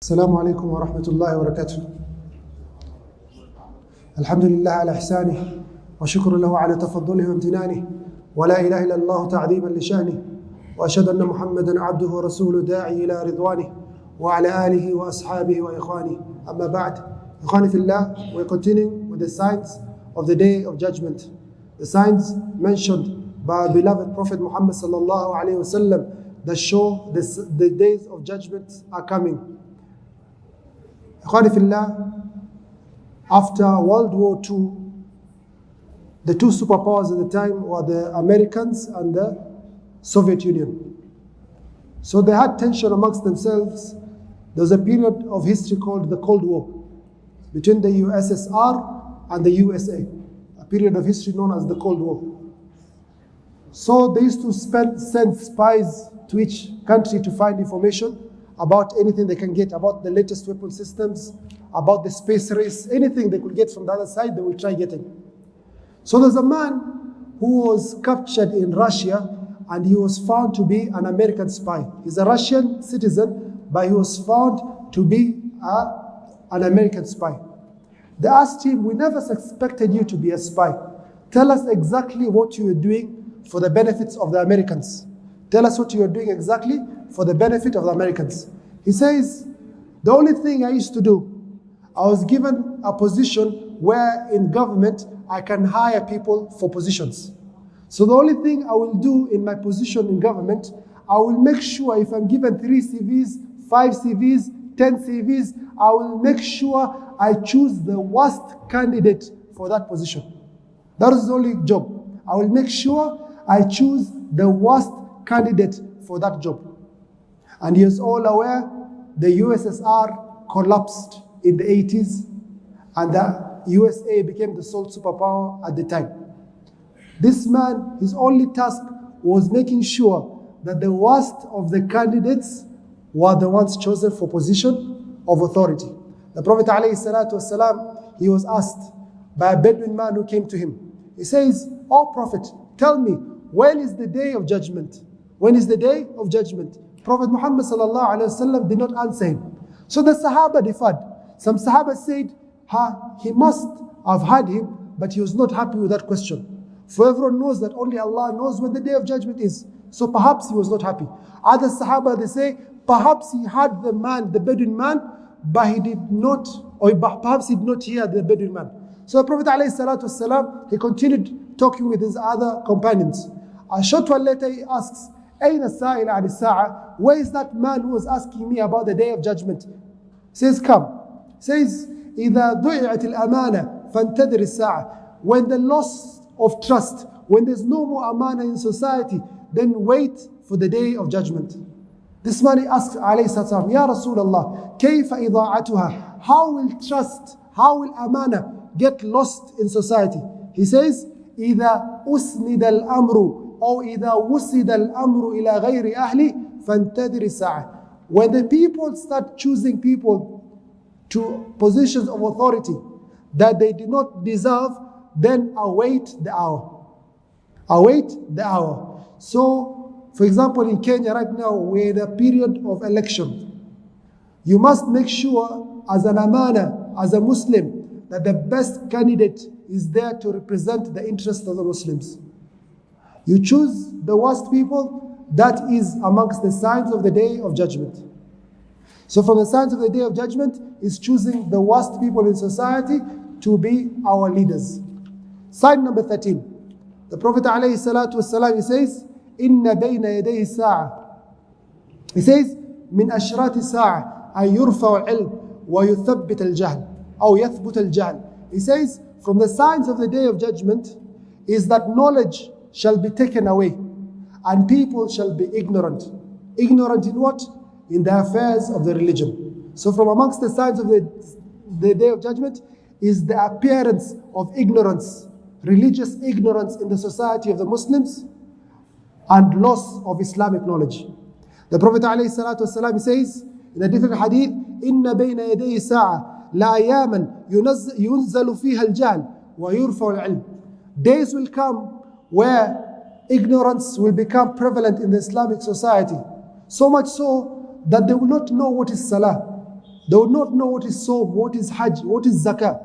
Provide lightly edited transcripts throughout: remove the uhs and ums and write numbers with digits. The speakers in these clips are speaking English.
السلام عليكم ورحمة الله وبركاته. الحمد لله على إحسانه وشكر له على تفضله وامتنانه، ولا إله إلا الله تعظيما لشأنه، وأشهد أن محمدا عبده ورسوله داعي إلى رضوانه وعلى آله وأصحابه وإخوانه. أما بعد، إخواني في الله, we're continuing with the signs of the Day of Judgment. The signs mentioned by our beloved Prophet Muhammad sallallahu alaihi wasallam that show the days of judgment are coming. Ikhwani fillah, after World War II, the two superpowers at the time were the Americans and the Soviet Union. So they had tension amongst themselves. There was a period of history called the Cold War between the USSR and the USA, a period of history known as the Cold War. So they used to send spies to each country to find information about anything they can get, about the latest weapon systems, about the space race, anything they could get from the other side, they will try getting. So there's a man who was captured in Russia, and he was found to be an American spy. He's a Russian citizen, but he was found to be an American spy. They asked him, "We never suspected you to be a spy. Tell us exactly what you were doing for the benefits of the Americans. Tell us what you were doing exactly for the benefit of the Americans." He says, "The only thing I used to do, I was given a position where in government I can hire people for positions. So the only thing I will do in my position in government, I will make sure if I'm given 3 CVs, 5 CVs, 10 CVs, I will make sure I choose the worst candidate for that position. That is the only job. I will make sure I choose the worst candidate for that job." And he is all aware the USSR collapsed in the 80s and the USA became the sole superpower at the time. This man, his only task was making sure that the worst of the candidates were the ones chosen for position of authority. The Prophet ﷺ, he was asked by a Bedouin man who came to him. He says, "Oh Prophet, tell me, when is the day of judgment? When is the day of judgment?" Prophet Muhammad ﷺ did not answer him. So the Sahaba differed. Some Sahaba said, he must have heard him, but he was not happy with that question. For everyone knows that only Allah knows when the day of judgment is. So perhaps he was not happy. Other Sahaba, they say, perhaps he heard the man, the Bedouin man, but he did not, or perhaps he did not hear the Bedouin man. So the Prophet ﷺ, he continued talking with his other companions. A short while later he asks, "Ayn as-sa'il 'an as-sa'a?" Where is that man who was asking me about the day of judgment? He says, "Come." He says, "إِذَا ضُيِعَتِ الْأَمَانَةِ فَانْتَظِرِ السَّاعَةِ." When the loss of trust, when there's no more amana in society, then wait for the day of judgment. This man, he asks, alayhi salam, "Ya Rasulullah, كَيْفَ إِضَاعَتُهَا?" How will trust, how will amana get lost in society? He says, إِذَا أُسْنِدَ الْأَمْرُ أو إذا وُسِدَ الأمر إلى غير أهله فانتظر الساعة. When the people start choosing people to positions of authority that they do not deserve, then await the hour. Await the hour. So, for example, in Kenya right now, we're in a period of election. You must make sure as an amana, as a Muslim, that the best candidate is there to represent the interests of the Muslims. You choose the worst people, that is amongst the signs of the Day of Judgment. So from the signs of the Day of Judgment is choosing the worst people in society to be our leaders. Sign number 13. The Prophet ﷺ, he says, "Inna bayna yaday sa'a." He says, "Min ashrati sa'a an yurfa al-ilm wa yuthabbit al-jahl, aw yathbut al-jahl." He says, from the signs of the Day of Judgment is that knowledge shall be taken away and people shall be ignorant. Ignorant in what? In the affairs of the religion. So from amongst the signs of the Day of Judgment is the appearance of ignorance, religious ignorance in the society of the Muslims and loss of Islamic knowledge. The Prophet ﷺ says in a different hadith, "Inna bayna yaday sa'a la ayaman yunzalu fiha al-jahl wa yurfa al-ilm." Days will come where ignorance will become prevalent in the Islamic society. So much so that they will not know what is salah. They would not know what is Sawm, what is Hajj, what is Zakah.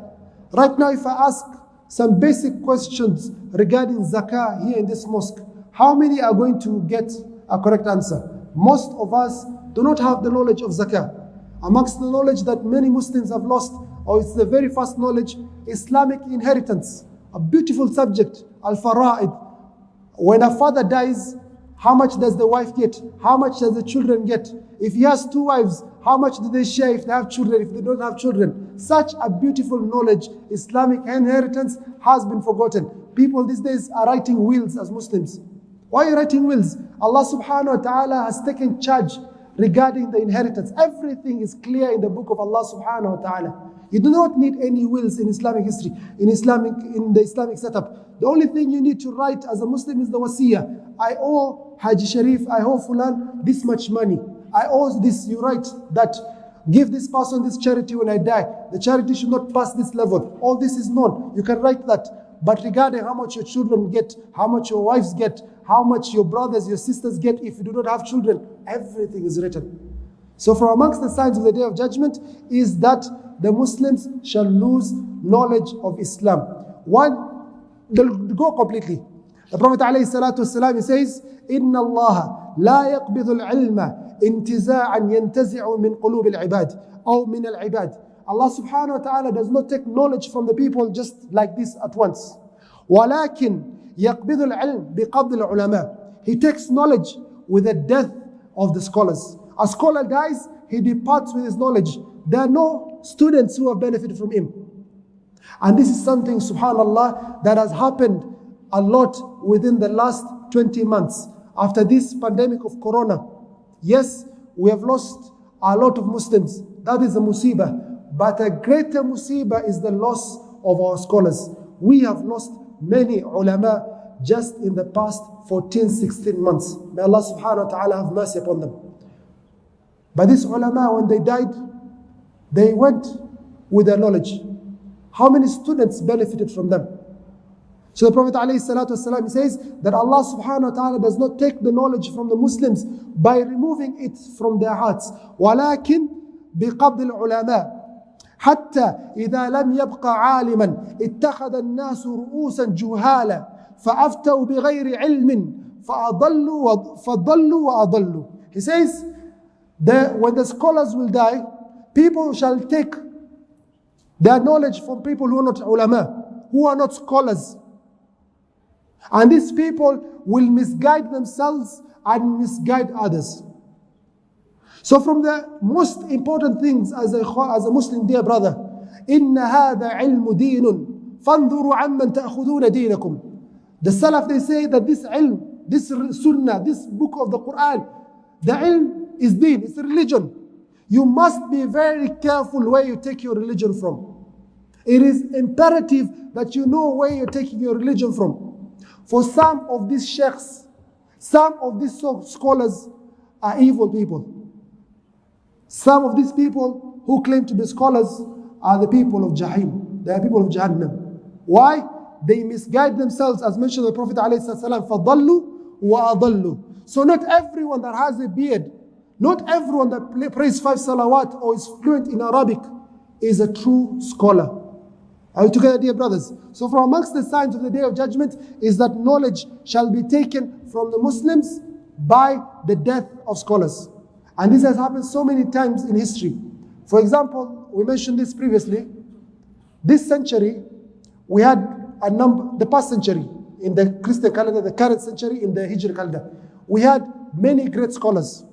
Right now, if I ask some basic questions regarding Zakah here in this mosque, how many are going to get a correct answer? Most of us do not have the knowledge of Zakah. Amongst the knowledge that many Muslims have lost, or it's the very first knowledge, Islamic inheritance. A beautiful subject, al-fara'id. When a father dies, how much does the wife get? How much does the children get? If he has 2 wives, how much do they share if they have children, if they don't have children? Such a beautiful knowledge, Islamic inheritance, has been forgotten. People these days are writing wills as Muslims. Why are you writing wills? Allah subhanahu wa ta'ala has taken charge regarding the inheritance. Everything is clear in the book of Allah subhanahu wa ta'ala. You do not need any wills in Islamic history, in the Islamic setup. The only thing you need to write as a Muslim is the wasiyah. I owe Haji Sharif, I owe Fulan this much money. I owe this, you write that, give this person this charity when I die. The charity should not pass this level. All this is known. You can write that. But regarding how much your children get, how much your wives get, how much your brothers, your sisters get if you do not have children, everything is written. So from amongst the signs of the Day of Judgment is that the Muslims shall lose knowledge of Islam. One, they'll go completely. The Prophet ﷺ, he says, إِنَّ اللَّهَ لَا يَقْبِضُ الْعِلْمَ انْتِزَاعًا يَنْتَزِعُ مِنْ قُلُوبِ الْعِبَادِ أو مِنَ الْعِبَادِ. Allah subhanahu wa ta'ala does not take knowledge from the people just like this at once. وَلَكِنْ يَقْبِضُ الْعِلْمِ بِقَبْضِ الْعُلَمَاءِ. He takes knowledge with the death of the scholars. A scholar dies, he departs with his knowledge. There are no students who have benefited from him. And this is something, subhanallah, that has happened a lot within the last 20 months. After this pandemic of corona, yes, we have lost a lot of Muslims. That is a musibah. But a greater musibah is the loss of our scholars. We have lost many ulama just in the past 14, 16 months. May Allah subhanahu wa ta'ala have mercy upon them. But these ulama, when they died, they went with their knowledge. How many students benefited from them? So the Prophet ﷺ says that Allah subhanahu wa ta'ala does not take the knowledge from the Muslims by removing it from their hearts. وَلَكِنْ بِقَبْضِ الْعُلَمَاءِ حتى إذا لم يبق عالما اتخذ الناس رؤوسا جهالا فأفتوا بغير علم فضلوا وأضلوا. He says that when the scholars will die, people shall take their knowledge from people who are not ulama, who are not scholars. And these people will misguide themselves and misguide others. So from the most important things as a Muslim, dear brother, إِنَّ هَذَا عِلْمُ دِينٌ فَانْظُرُوا عَمَّنْ تَأْخُذُونَ دِينَكُمْ. The Salaf, they say that this ilm, this sunnah, this book of the Quran, the ilm is deen, it's a religion. You must be very careful where you take your religion from. It is imperative that you know where you're taking your religion from. For some of these sheikhs, some of these scholars are evil people. Some of these people who claim to be scholars are the people of Jahim. They are people of Jahannam. Why? They misguide themselves, as mentioned by the Prophet ﷺ, فَضَلُّوا وَأَضَلُّوا. So not everyone that has a beard, not everyone that prays 5 salawat or is fluent in Arabic is a true scholar. Are you together, dear brothers? So from amongst the signs of the Day of Judgment is that knowledge shall be taken from the Muslims by the death of scholars. And this has happened so many times in history. For example, we mentioned this previously. This century, we had a number, the past century, in the Christian calendar, the current century in the Hijri calendar, we had many great scholars.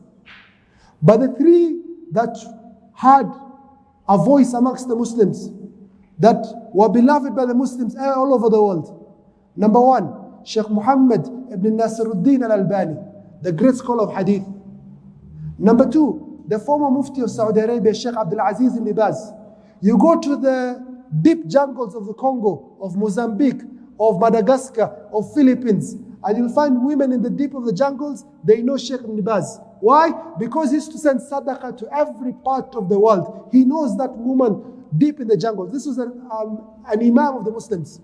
But the 3 that had a voice amongst the Muslims, that were beloved by the Muslims all over the world. Number 1, Sheikh Muhammad ibn Nasiruddin al-Albani, the great scholar of Hadith. Number 2, the former Mufti of Saudi Arabia, Sheikh Abdul Aziz ibn Baz. You go to the deep jungles of the Congo, of Mozambique, of Madagascar, of Philippines, and you'll find women in the deep of the jungles, they know Sheikh ibn Baz. Why? Because he used to send sadaqah to every part of the world. He knows that woman deep in the jungle. This was an imam of the Muslims.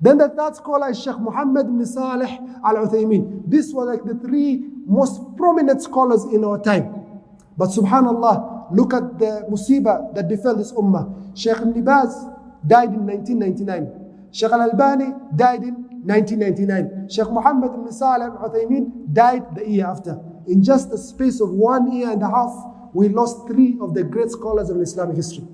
Then the 3rd scholar is Sheikh Muhammad ibn Salih al-Uthaymin. This was like the 3 most prominent scholars in our time. But subhanallah, Look at the musibah that befell this ummah. Sheikh Ibn Baz died in 1999. Sheikh Al-Albani died in 1999. Sheikh Muhammad ibn Salih al-Uthaymeen died the year after. In just the space of 1 year and a half, we lost 3 of the great scholars of Islamic history.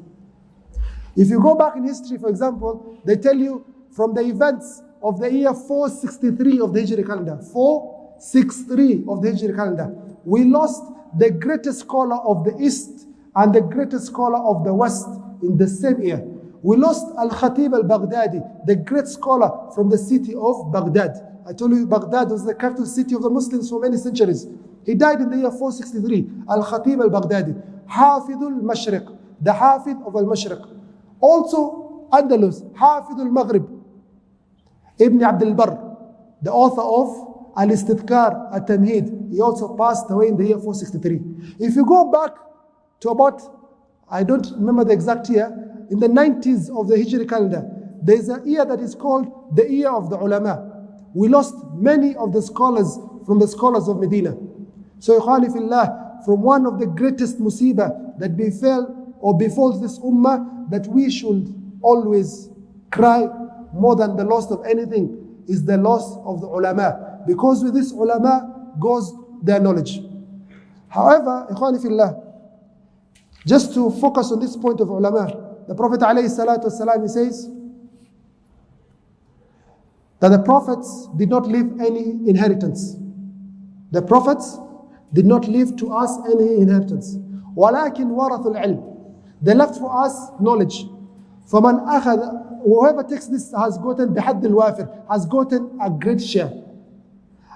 If you go back in history, for example, they tell you from the events of the year 463 of the Hijri calendar, 463 of the Hijri calendar, we lost the greatest scholar of the East and the greatest scholar of the West in the same year. We lost Al-Khatib al-Baghdadi, the great scholar from the city of Baghdad. I told you Baghdad was the capital city of the Muslims for many centuries. He died in the year 463. Al-Khatib al-Baghdadi, Hafidul Mashriq, the Hafid of Al-Mashriq. Also Andalus, Hafid al-Maghrib, Ibn Abd al-Barr, the author of Al-Istidkar al-Tamheed. He also passed away in the year 463. If you go back to about, I don't remember the exact year, in the 90s of the Hijri calendar, there is a year that is called the year of the ulama. We lost many of the scholars from the scholars of Medina. So, Ikhwani fillah, from one of the greatest musibah that befell or befalls this ummah, that we should always cry more than the loss of anything, is the loss of the ulama. Because with this ulama goes their knowledge. However, Ikhwani fillah, just to focus on this point of ulama, the Prophet ﷺ, he says that the prophets did not leave any inheritance. The prophets did not leave to us any inheritance. وَلَكِنْ وَرَثُوا الْعِلْمِ. They left for us knowledge. فَمَنْ أَخَذَ, whoever takes this has gotten بِحَدِّ الْوَافِرِ, has gotten a great share.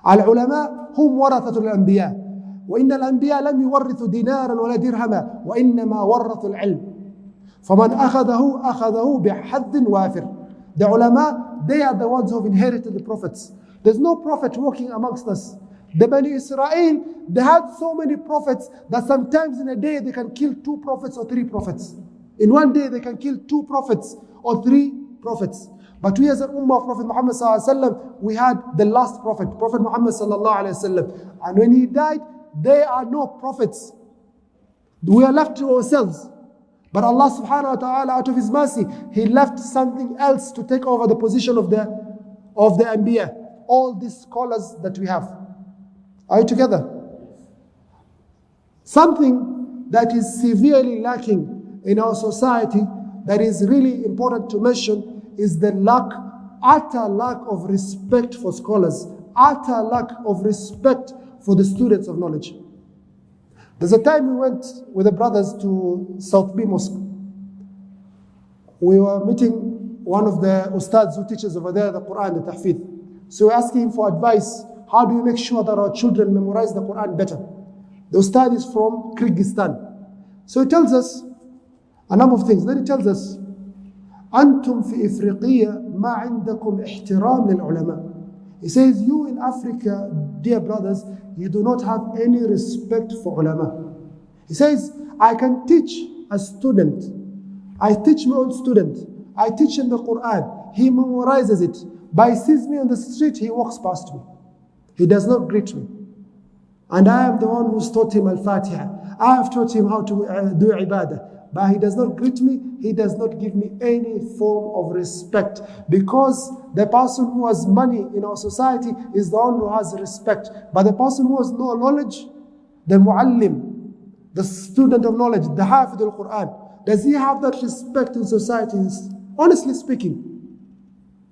الْعُلَمَاء هُمْ وَرَثَةُ الْأَنْبِيَاءِ وَإِنَّ الْأَنْبِيَاءَ لَمْ يُوَرِّثُوا دِينَارًا وَلَا دِرْهَمًا وَإِنَّمَا وَرَّثُوا الْعِلْمِ فَمَنْ أَخَذَهُ بِحَدٍّ وَافِرٍ. The ulama, they are the ones who have inherited the prophets. There's no prophet walking amongst us. The Bani Israel, they had so many prophets that sometimes in a day they can kill 2 prophets or 3 prophets. In one day they can kill 2 prophets or 3 prophets. But we as an ummah of Prophet Muhammad sallallahu alaihi wasallam, we had the last prophet, Prophet Muhammad sallallahu alaihi wasallam. And when he died, there are no prophets. We are left to ourselves. But Allah subhanahu wa ta'ala, out of His mercy, He left something else to take over the position of the Anbiya. All these scholars that we have. Are you together? Something that is severely lacking in our society, that is really important to mention, is the utter lack of respect for scholars, utter lack of respect for the students of knowledge. There's a time we went with the brothers to South B Mosque. We were meeting one of the ustads who teaches over there the Quran, the Tahfidh. So we're asking him for advice. How do we make sure that our children memorize the Quran better? The ustad is from Kyrgyzstan. So he tells us a number of things. Then he tells us, أنتم في إفريقيا ما عندكم احترام للعلماء. He says, you in Africa, dear brothers, you do not have any respect for ulama. He says, I can teach a student. I teach my own student. I teach him the Quran. He memorizes it. But he sees me on the street, he walks past me. He does not greet me. And I am the one who's taught him Al-Fatiha. I have taught him how to do ibadah. But he does not greet me, he does not give me any form of respect. Because the person who has money in our society is the one who has respect. But the person who has no knowledge, the muallim, the student of knowledge, the hafid al-Quran, does he have that respect in society? Honestly speaking.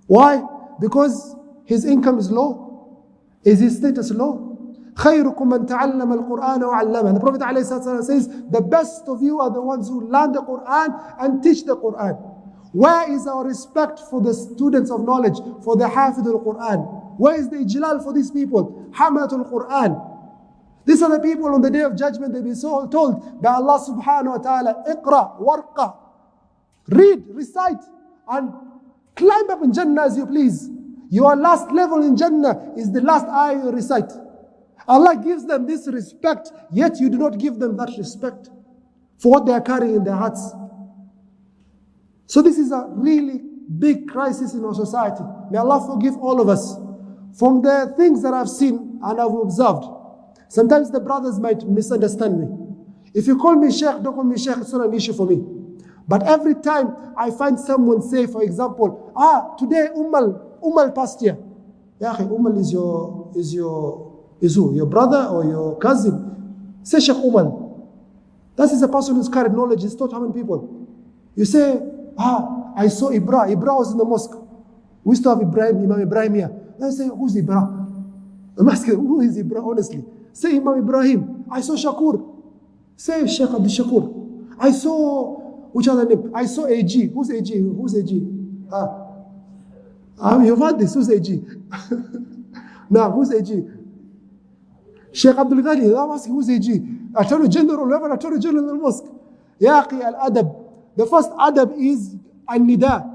Why? Because his income is low. Is his status low? خيركم من تعلم القرآن وعلمه. The Prophet ﷺ says, the best of you are the ones who learn the Quran and teach the Quran. Where is our respect for the students of knowledge, for the Hafid al-Quran? Where is the ijlal for these people? Hamat al-Quran. These are the people on the day of judgment, they'll be so told by Allah subhanahu wa ta'ala, Iqra, warqa. Read, recite, and climb up in Jannah as you please. Your last level in Jannah is the last ayah you recite. Allah gives them this respect, yet you do not give them that respect for what they are carrying in their hearts. So this is a really big crisis in our society. May Allah forgive all of us. From the things that I've seen and I've observed, sometimes the brothers might misunderstand me. If you call me Sheikh, don't call me Sheikh, it's not an issue for me. But every time I find someone say, for example, today Ummal passed here. Ya akhi, Ummal is who? Your brother or your cousin? Say Sheikh Ummal. That is a person who's carried knowledge. He's taught how many people? You say, I saw Ibra. Ibra was in the mosque. We used to have Imam Ibrahim here. Then say, who's Ibra? I'm asking, who is Ibra, honestly? Say Imam Ibrahim. I saw Shakur. Say Sheikh Abdul Shakur. I saw, which other name? I saw AG. Who's AG? Who's AG? You've heard this. Who's AG? Now, who's AG? Sheikh Abdul Ghani. I'm asking, who's AG? Attorney General, whoever Attorney General in the mosque. Ya akhi, al-adab. The first adab is an-nida.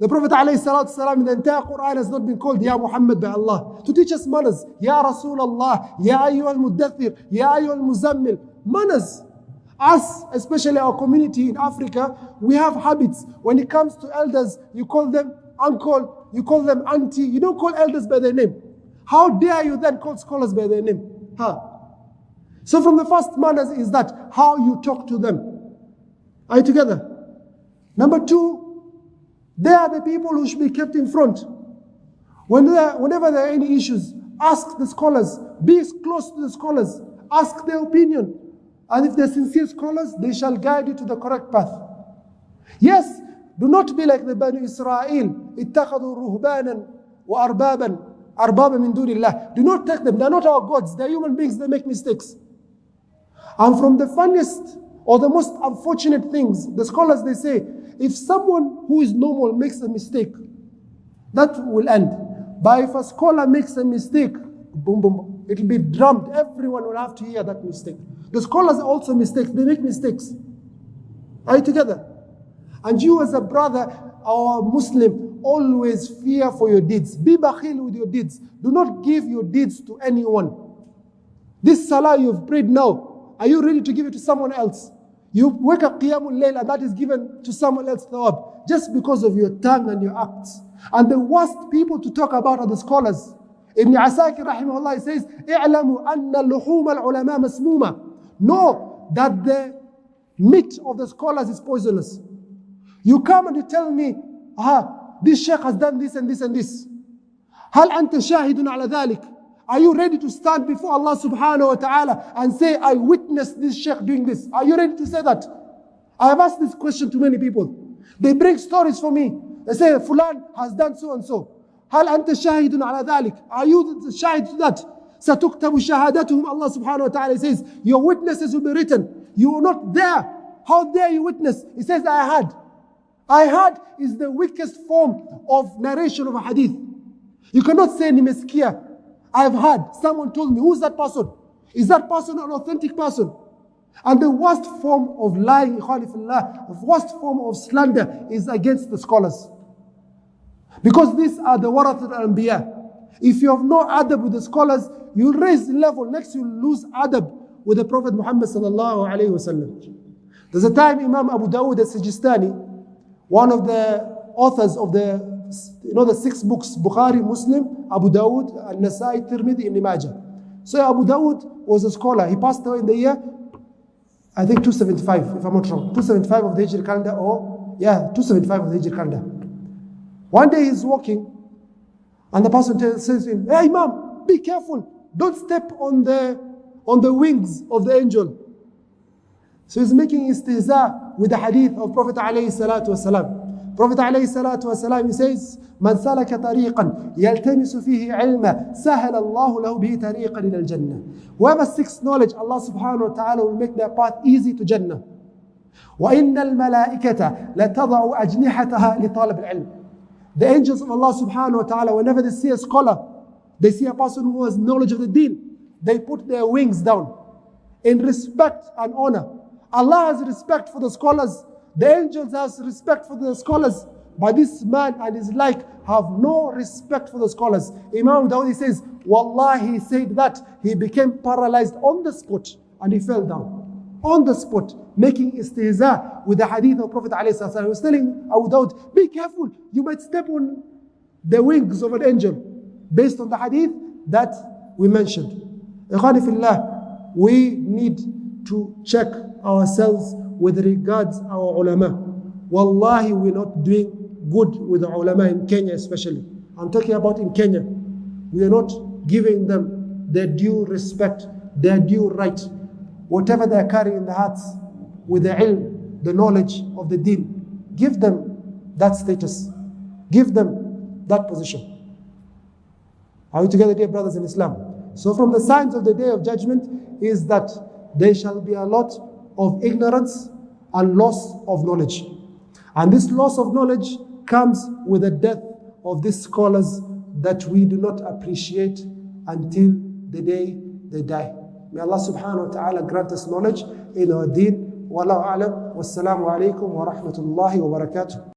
The Prophet ﷺ in the entire Quran has not been called Ya Muhammad by Allah. To teach us manners. Ya Rasulullah, Ya Ayyuhal Muddathir, Ya Ayyuhal Muzammil. Manners. Us, especially our community in Africa, we have habits. When it comes to elders, you call them uncle, you call them auntie. You don't call elders by their name. How dare you then call scholars by their name? So from the first manners is that how you talk to them. Are you together? Number two, they are the people who should be kept in front. Whenever there are any issues, ask the scholars. Be close to the scholars. Ask their opinion. And if they're sincere scholars, they shall guide you to the correct path. Yes, do not be like the Banu Israel. اتخذوا رهبانا وأربابا أربابا من دون الله. Do not take them. They're not our gods. They're human beings. They make mistakes. And from the funniest or the most unfortunate things, the scholars, they say, if someone who is normal makes a mistake, that will end. But if a scholar makes a mistake, boom, boom, it will be drummed. Everyone will have to hear that mistake. The scholars are also mistakes. They make mistakes. Are you together? And you as a brother or a Muslim, always fear for your deeds. Be bakhil with your deeds. Do not give your deeds to anyone. This salah you've prayed now, are you ready to give it to someone else? You wake up Qiyamul Layl and that is given to someone else thawab, just because of your tongue and your acts. And the worst people to talk about are the scholars. Ibn Asakir rahimahullah says, اعلموا أن اللحوم العلماء مسمومة. Know that the meat of the scholars is poisonous. You come and you tell me, this sheikh has done this and this and this. هل أنت شاهد على ذلك? Are you ready to stand before Allah subhanahu wa ta'ala and say, I witnessed this sheikh doing this? Are you ready to say that? I have asked this question to many people. They bring stories for me. They say, Fulan has done so and so. هل أنت شاهد على ذلك? Are you shahid to that? ستكتب شهادتهم. Allah subhanahu wa ta'ala says, your witnesses will be written. You were not there. How dare you witness? He says, I had. I had is the weakest form of narration of a hadith. You cannot say nimeskia. I've heard. Someone told me. Who's that person? Is that person an authentic person? And the worst form of lying, the worst form of slander is against the scholars. Because these are the warathat al-anbiya. If you have no adab with the scholars, you'll raise the level. Next you'll lose adab with the Prophet Muhammad sallallahu alayhi wa sallam. There's a time Imam Abu Dawud al-Sijistani, one of the authors of the 6 books, Bukhari, Muslim, Abu Dawud, Al-Nasai, Tirmidhi, Ibn Majah. So Abu Dawud was a scholar. He passed away in the year, I think 275, if I'm not wrong. 275 of the Hijri calendar, 275 of the Hijri calendar. One day he's walking, and the person says to him, hey Imam, be careful. Don't step on the wings of the angel. So he's making istihza with the hadith of Prophet alayhi salatu wasalam. Prophet alayhi salatu wasalam, he says, من سلك طريقا يلتمس فيه علما سهل الله له به طريقا إلى الجنة. Whoever seeks knowledge, Allah subhanahu wa ta'ala will make their path easy to Jannah. وإن الملائكة لتضع أجنحتها لطالب العلم. The angels of Allah subhanahu wa ta'ala, whenever they see a scholar, they see a person who has knowledge of the deen, they put their wings down in respect and honor. Allah has respect for the scholars. The angels have respect for the scholars. But this man and his like have no respect for the scholars. Imam Dawud says, Wallahi, he said that he became paralyzed on the spot and he fell down. On the spot, making istihza with the hadith of Prophet ﷺ. He was telling Abu Dawud, be careful, you might step on the wings of an angel. Based on the hadith that we mentioned. Ikhwani fillah, we need to check ourselves with regards our ulama. Wallahi, we're not doing good with the ulama in Kenya especially. I'm talking about in Kenya. We are not giving them their due respect, their due right. Whatever they are carrying in their hearts, with the ilm, the knowledge of the deen, give them that status. Give them that position. Are we together, dear brothers in Islam? So from the signs of the Day of Judgment is that there shall be a lot of ignorance and loss of knowledge. And this loss of knowledge comes with the death of these scholars that we do not appreciate until the day they die. May Allah subhanahu wa ta'ala grant us knowledge in our deen. Wallahu a'lam. Wassalamu alaikum wa rahmatullahi wa barakatuh.